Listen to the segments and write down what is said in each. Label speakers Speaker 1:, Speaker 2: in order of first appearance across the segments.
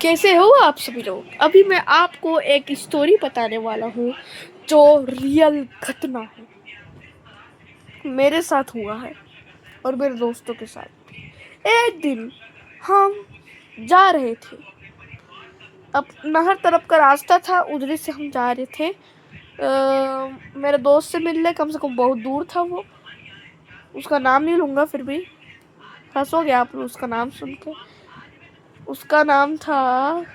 Speaker 1: कैसे हो आप सभी लोग। अभी मैं आपको एक स्टोरी बताने वाला हूँ जो रियल घटना है, मेरे साथ हुआ है और मेरे दोस्तों के साथ भी। एक दिन हम जा रहे थे, अब नहर तरफ का रास्ता था, उधर से हम जा रहे थे मेरे दोस्त से मिलने। कम से कम बहुत दूर था वो, उसका नाम नहीं लूँगा, फिर भी हंसोगे आप लोग उसका नाम सुन के। उसका नाम था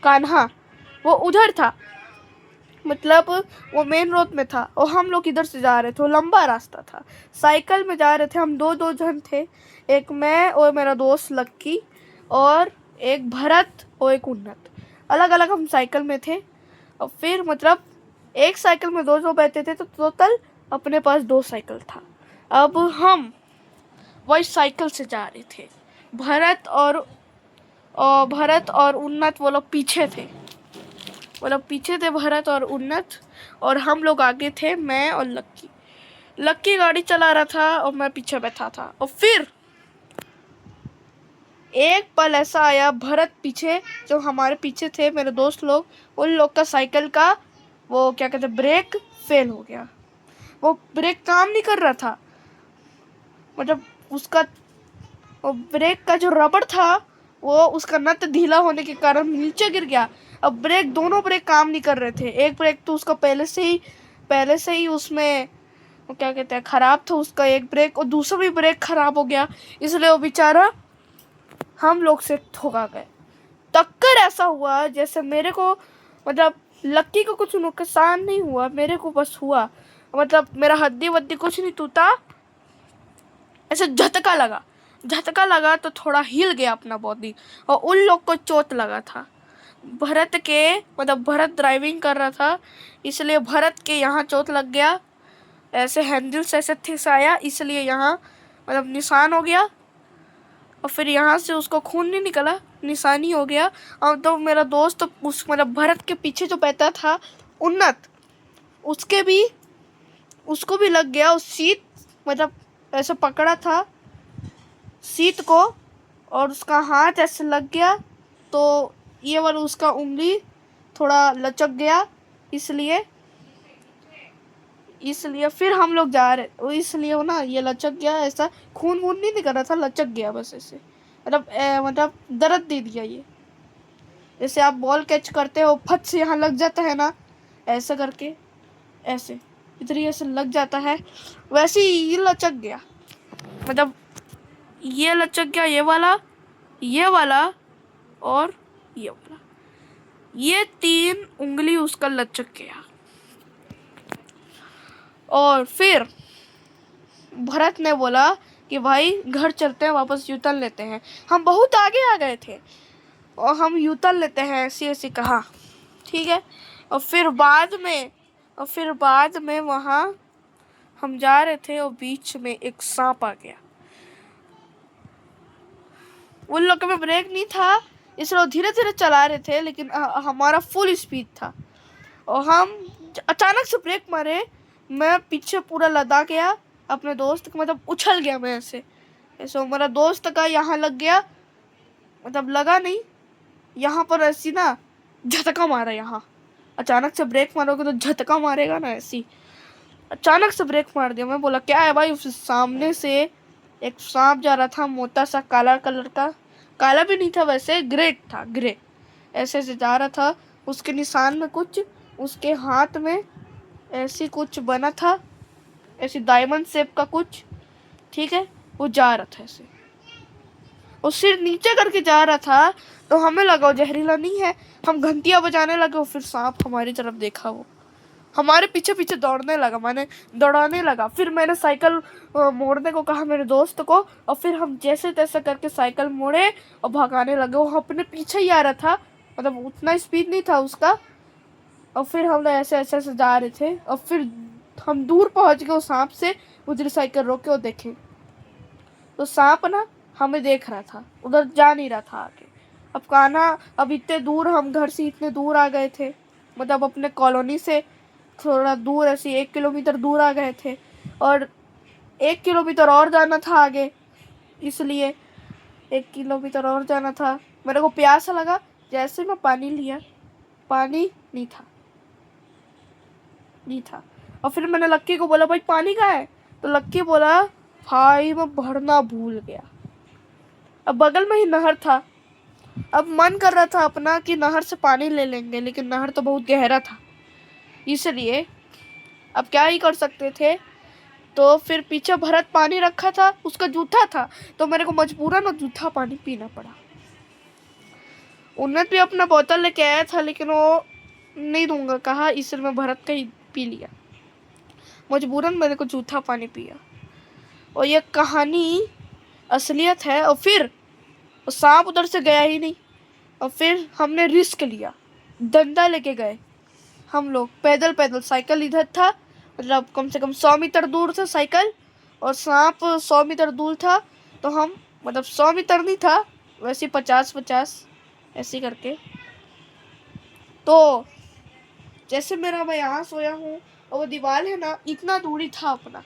Speaker 1: कान्हा। वो उधर था, मतलब वो मेन रोड में था और हम लोग इधर से जा रहे थे। वो लंबा रास्ता था, साइकिल में जा रहे थे हम। दो जन थे, एक मैं और मेरा दोस्त लक्की और एक भरत और एक उन्नत। अलग अलग हम साइकिल में थे। और फिर मतलब एक साइकिल में दो बैठे थे तो टोटल अपने पास 2 साइकिल था। अब हम वही साइकिल से जा रहे थे। भरत और उन्नत वो लोग पीछे थे, भरत और उन्नत, और हम लोग आगे थे, मैं और लक्की। लक्की गाड़ी चला रहा था और मैं पीछे बैठा था। और फिर एक पल ऐसा आया, भरत पीछे, जो हमारे पीछे थे मेरे दोस्त लोग, उन लोग का साइकिल का वो क्या कहते ब्रेक फेल हो गया। वो ब्रेक काम नहीं कर रहा था, मतलब उसका वो ब्रेक का जो रबड़ था वो उसका नट ढीला होने के कारण नीचे गिर गया। अब दोनों ब्रेक काम नहीं कर रहे थे। एक ब्रेक तो उसका पहले से ही उसमें वो क्या कहते हैं खराब था उसका एक ब्रेक, और दूसरा भी ब्रेक खराब हो गया, इसलिए वो बेचारा हम लोग से ठोका गया। टक्कर ऐसा हुआ जैसे मेरे को, मतलब लक्की को कुछ नुकसान नहीं हुआ, मेरे को बस हुआ, मतलब मेरा हड्डी वड्डी कुछ नहीं टूटा, ऐसे झटका लगा तो थोड़ा हिल गया अपना बॉडी। और उन लोग को चोट लगा था। भरत ड्राइविंग कर रहा था, इसलिए भरत के यहाँ चोट लग गया, ऐसे हैंडल से ऐसे ठिसाया, इसलिए यहाँ मतलब निशान हो गया। और फिर यहाँ से उसको खून नहीं निकला, निशानी हो गया। और तो मेरा दोस्त उस मतलब भरत के पीछे जो बैठा था उन्नत, उसको भी लग गया। उस सीट मतलब ऐसे पकड़ा था सीट को, और उसका हाथ ऐसे लग गया, तो ये वाला उसका उंगली थोड़ा लचक गया, इसलिए फिर हम लोग जा रहे, इसलिए वो ना ये लचक गया, ऐसा खून वून नहीं निकल रहा था, लचक गया बस ऐसे, मतलब दर्द दे दिया ये। जैसे आप बॉल कैच करते हो, फट से यहाँ लग जाता है ना, ऐसा करके ऐसे इधर ऐसे लग जाता है, वैसे ही ये लचक गया। मतलब ये लचक गया, ये वाला और ये वाला, ये 3 उंगली उसका लचक गया। और फिर भरत ने बोला कि भाई घर चलते हैं, वापस यूटर्न लेते हैं। हम बहुत आगे आ गए थे और हम यूटर्न लेते हैं, ऐसी कहा, ठीक है। और फिर बाद में वहाँ हम जा रहे थे और बीच में एक सांप आ गया। उन लोगों में ब्रेक नहीं था, इसलिए धीरे धीरे चला रहे थे, लेकिन हमारा फुल स्पीड था। और हम अचानक से ब्रेक मारे, मैं पीछे पूरा लदा गया अपने दोस्त को, मतलब उछल गया मैं ऐसे मेरा दोस्त का यहाँ लग गया, मतलब लगा नहीं, यहाँ पर ऐसी ना झटका मारा। यहाँ अचानक से ब्रेक मारोगे तो झटका मारेगा ना, ऐसी अचानक से ब्रेक मार दिया। मैं बोला क्या है भाई। उस सामने से एक सांप जा रहा था, मोटा सा, काला कलर का, काला भी नहीं था वैसे, ग्रे था, ग्रे ऐसे जा रहा था। उसके निशान में कुछ, उसके हाथ में ऐसी कुछ बना था, ऐसी डायमंड शेप का कुछ, ठीक है। वो जा रहा था ऐसे, वो सिर नीचे करके जा रहा था, तो हमें लगा वो जहरीला नहीं है। हम घंटियां बजाने लगे और फिर सांप हमारी तरफ देखा, वो हमारे पीछे पीछे दौड़ने लगा, मैंने दौड़ाने लगा। फिर मैंने साइकिल मोड़ने को कहा मेरे दोस्त को, और फिर हम जैसे तैसे करके साइकिल मोड़े और भगाने लगे। वो अपने पीछे ही आ रहा था, मतलब उतना स्पीड नहीं था उसका। और फिर हम लोग ऐसे ऐसे ऐसे जा रहे थे, और फिर हम दूर पहुंच गए उस सांप से। उधर साइकिल रोके और देखे तो सांप ना हमें देख रहा था, उधर जा नहीं रहा था आगे। अब कान्हा, अब इतने दूर, हम घर से इतने दूर आ गए थे, मतलब अपने कॉलोनी से थोड़ा दूर, ऐसे 1 किलोमीटर दूर आ गए थे, और 1 किलोमीटर और जाना था आगे, इसलिए 1 किलोमीटर और जाना था। मेरे को प्यास लगा, जैसे मैं पानी लिया, पानी नहीं था, नहीं था। और फिर मैंने लक्की को बोला भाई पानी कहाँ है, तो लक्की बोला भाई मैं भरना भूल गया। अब बगल में ही नहर था, अब मन कर रहा था अपना कि नहर से पानी ले लेंगे, लेकिन नहर तो बहुत गहरा था, इसलिए अब क्या ही कर सकते थे। तो फिर पीछे भरत पानी रखा था, उसका जूठा था, तो मेरे को मजबूरन जूठा पानी पीना पड़ा। उन्नत भी अपना बोतल लेके आया था, लेकिन वो नहीं दूंगा कहा, इसलिए मैं भरत का ही पी लिया। मजबूरन मैंने को जूठा पानी पिया। और ये कहानी असलियत है। और फिर सांप उधर से गया ही नहीं, और फिर हमने रिस्क लिया, डंडा लेके गए हम लोग पैदल पैदल। साइकिल इधर था, मतलब कम से कम 100 मीटर दूर था साइकिल, और सांप 100 मीटर दूर था। तो हम मतलब 100 मीटर नहीं था, वैसे 50-50 ऐसे करके। तो जैसे मेरा मैं यहाँ सोया हूँ और वो दीवार है ना, इतना दूरी था अपना,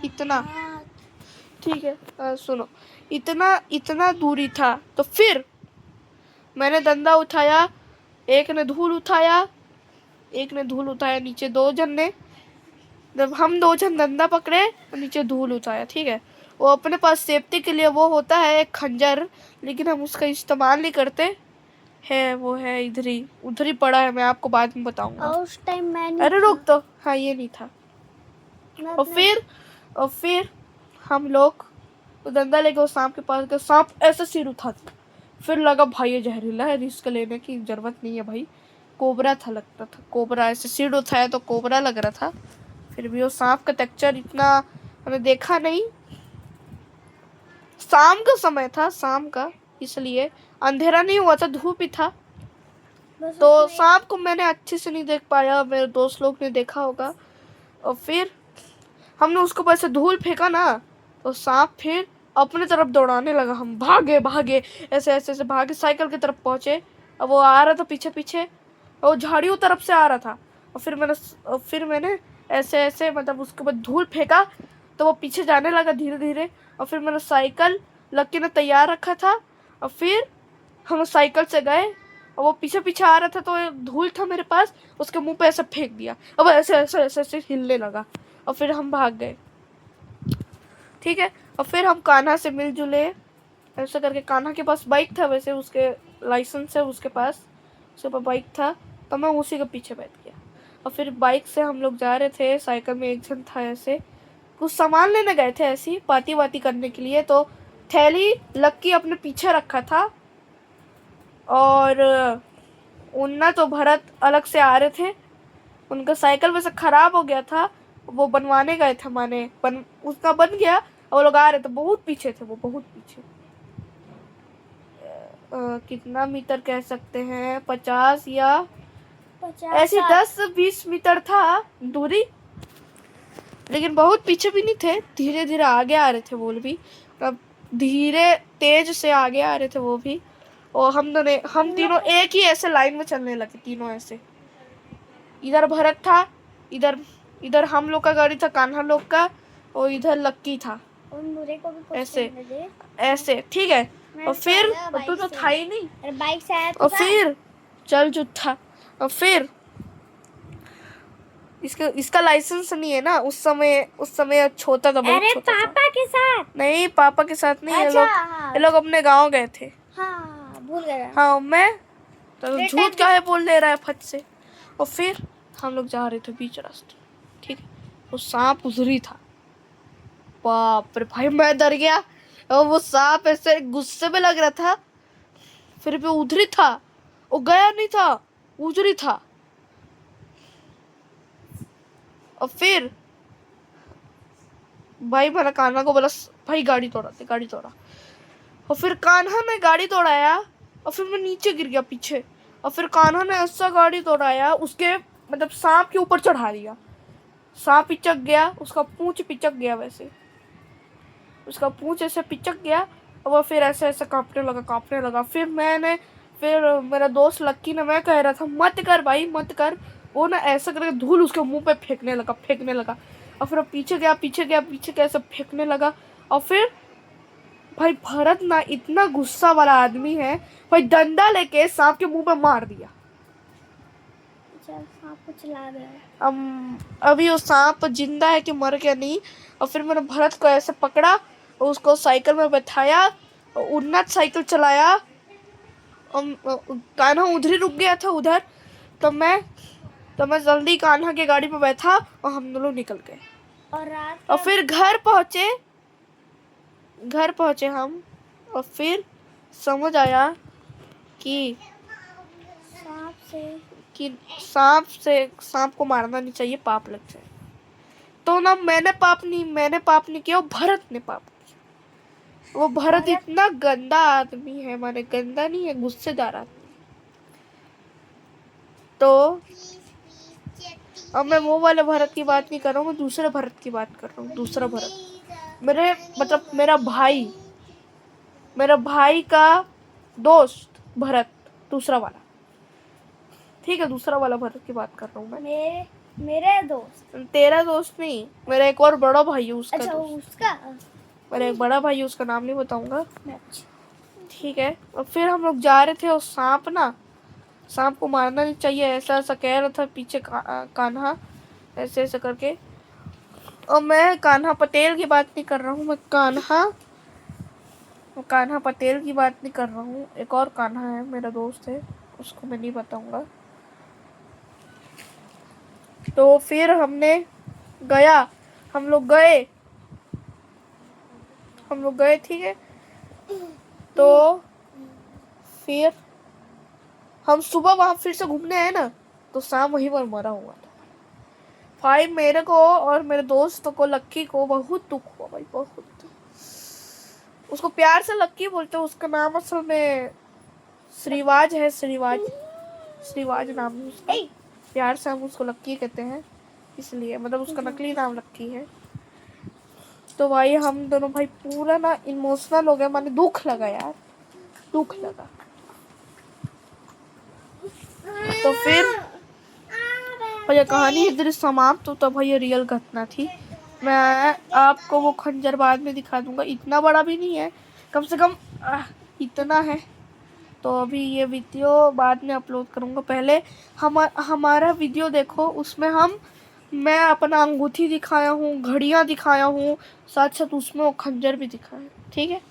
Speaker 1: इतना, ठीक है सुनो, इतना दूरी था। तो फिर मैंने डंडा उठाया, एक ने धूल उठाया, नीचे 2 जन ने, जब हम 2 जन डंडा पकड़े और नीचे धूल उठाया, ठीक है। वो अपने पास सेफ्टी के लिए वो होता है एक खंजर, लेकिन हम उसका इस्तेमाल नहीं करते है। वो है उधर ही पड़ा है, मैं आपको बाद में बताऊंगा।
Speaker 2: उस टाइम मैंने,
Speaker 1: अरे रुक तो, हाँ ये नहीं था। और फिर हम लोग तो डंडा लेके उस सांप के पास गए। सांप ऐसे सिर उठा, फिर लगा भाई ये जहरीला है, रिस्क लेने की जरूरत नहीं है भाई। कोबरा था, लगता था कोबरा, ऐसे सिर उठाया तो कोबरा लग रहा था। फिर भी वो सांप का टेक्सचर इतना हमने देखा नहीं, शाम का समय था, शाम का, इसलिए अंधेरा नहीं हुआ था, धूप ही था। तो सांप को मैंने अच्छे से नहीं देख पाया, मेरे दोस्त लोग ने देखा होगा। और फिर हमने उसको पैसे धूल फेंका ना, तो सांप फिर अपने तरफ दौड़ाने लगा। हम भागे ऐसे ऐसे ऐसे भागे, साइकिल की तरफ पहुंचे। अब वो आ रहा था पीछे पीछे, और वो झाड़ियों तरफ से आ रहा था। और फिर मैंने ऐसे ऐसे मतलब उसके बाद धूल फेंका, तो वो पीछे जाने लगा धीरे धीरे। और फिर मैंने साइकिल लक्की ने तैयार रखा था, और फिर हम साइकिल से गए, और वो पीछे पीछे आ रहा था, तो धूल था मेरे पास, उसके मुंह पे ऐसे फेंक दिया। अब ऐसे ऐसे ऐसे ऐसे हिलने लगा, और फिर हम भाग गए, ठीक है। और फिर हम कान्हा से मिलजुले, ऐसा करके। कान्हा के पास बाइक था, वैसे उसके लाइसेंस है उसके पास, उसके पास बाइक था, तो मैं उसी के पीछे बैठ गया। और फिर बाइक से हम लोग जा रहे थे, साइकिल में एक जन था, ऐसे कुछ सामान लेने गए थे, ऐसी पार्टी वार्टी करने के लिए। तो थैली लक्की अपने पीछे रखा था, और उन्ना तो भरत अलग से आ रहे थे। उनका साइकिल वैसे खराब हो गया था, वो बनवाने गए थे, उसका बन गया, और वो लोग आ रहे थे, बहुत पीछे थे वो, बहुत पीछे। कितना मीटर कह सकते हैं, 50 या ऐसी 10-20 मीटर था दूरी, लेकिन बहुत पीछे भी नहीं थे, धीरे धीरे आगे आ रहे थे वो भी, अब धीरे तेज से आगे आ रहे थे वो भी। और हम तीनों एक ही ऐसे लाइन में चलने लगे, तीनों ऐसे। इधर भरत था, इधर हम लोग का गाड़ी था, कान्हा लोग का, और इधर लक्की था,
Speaker 2: और मुझे को भी कुछ
Speaker 1: ऐसे, ठीक है। और फिर तू तो था ही नहीं,
Speaker 2: बाइक से आया,
Speaker 1: और फिर चल जो था। और फिर इसका लाइसेंस नहीं है ना, उस समय छोटा था, बहुत छोटा था।
Speaker 2: पापा के साथ
Speaker 1: नहीं, पापा के साथ नहीं, ये लोग अपने गांव गए थे।
Speaker 2: हाँ, भूल गया।
Speaker 1: हाँ, मैं तो झूठ क्या है बोल दे रहा है फट से। और फिर हम लोग जा रहे थे बीच रास्ते, ठीक है। वो सांप उधरी था, बाप रे भाई मैं डर गया। और वो सांप ऐसे गुस्से में लग रहा था, फिर भी उधरी था, वो गया नहीं था, उधरी था। और फिर भाई मैंने कान्हा को बोला भाई गाड़ी तोड़ा। और फिर कान्हा ने गाड़ी तोड़ाया, और फिर मैं नीचे गिर गया पीछे। और फिर कान्हा ने ऐसा गाड़ी तोड़ाया, उसके मतलब सांप के ऊपर चढ़ा दिया। सांप पिचक गया, उसका पूंछ पिचक गया, वैसे उसका पूंछ ऐसे पिचक गया, और वो फिर ऐसे ऐसे कांपने लगा। फिर मेरा दोस्त लक्की ने, मैं कह रहा था मत कर भाई मत कर, वो ना ऐसा करके धूल उसके मुंह पे फेंकने लगा। और फिर वो पीछे गया ऐसे फेंकने लगा। और फिर भाई भरत ना इतना गुस्सा वाला आदमी है, भाई डंडा लेके सांप के मुंह पे मार दिया।
Speaker 2: चल सांप को चला गया।
Speaker 1: अभी वो सांप जिंदा है कि मर गया नहीं। और फिर मैंने भरत को ऐसे पकड़ा और उसको साइकिल में बैठाया और उन्नत साइकिल चलाया। कान्हा उधर ही रुक गया था उधर। तो मैं जल्दी कान्हा के गाड़ी पे बैठा और हम दोनों निकल गए।
Speaker 2: और रात
Speaker 1: और फिर घर पहुंचे हम। और फिर समझ आया कि सांप को मारना नहीं चाहिए, पाप लग जाए। तो ना मैंने पाप नहीं किया, भरत ने पाप किया। वो भरत इतना गंदा आदमी है, माने गंदा नहीं है, गुस्सेदार आदमी। तो अब मैं वो वाले भरत की बात नहीं कर रहा हूँ, मैं दूसरे भरत की बात कर रहा हूँ। दूसरा भरत मेरा भाई का दोस्त भरत, दूसरा वाला। ठीक है, दूसरा वाला भरत की बात कर रहा हूँ मैं।
Speaker 2: मेरे दोस्त।
Speaker 1: तेरा दोस्त नहीं, मेरा एक और बड़ा भाई है उसका।
Speaker 2: अच्छा उसका।
Speaker 1: मेरा एक बड़ा भाई है, उसका नाम नहीं बताऊंगा।
Speaker 2: अच्छा।
Speaker 1: ठीक है। और फिर हम लोग जा रहे थे और सांप को मारना नहीं चाहिए, ऐसा ऐसा कह रहा था पीछे कान्हा, ऐसे ऐसे करके। और मैं कान्हा पटेल की बात नहीं कर रहा हूँ, मैं कान्हा पटेल की बात नहीं कर रहा हूँ। एक और कान्हा है, मेरा दोस्त है, उसको मैं नहीं बताऊंगा। तो फिर हम लोग गए। ठीक है। तो फिर हम सुबह वहां फिर से घूमने आए ना, तो शाम वहीं पर मरा हुआ था भाई। मेरे को और मेरे दोस्त को, लक्की को बहुत दुख हुआ भाई, बहुत। उसको प्यार से लक्की बोलते हैं, उसका नाम असल में श्रीवाज है। श्रीवाज नाम है उसका, प्यार से हम उसको लक्की कहते हैं, इसलिए मतलब उसका नकली नाम लक्की है। तो भाई हम दोनों भाई पूरा ना इमोशनल हो गए, माने दुख लगा यार, दुख लगा। तो फिर ये कहानी इधर समाप्त होता भाई, ये रियल घटना थी। मैं आपको वो खंजर बाद में दिखा दूंगा, इतना बड़ा भी नहीं है, कम से कम इतना है। तो अभी ये वीडियो बाद में अपलोड करूंगा। पहले हमारा वीडियो देखो, उसमें मैं अपना अंगूठी दिखाया हूँ, घड़ियाँ दिखाया हूँ, साथ साथ उसमें वो खंजर भी दिखाया है। ठीक है।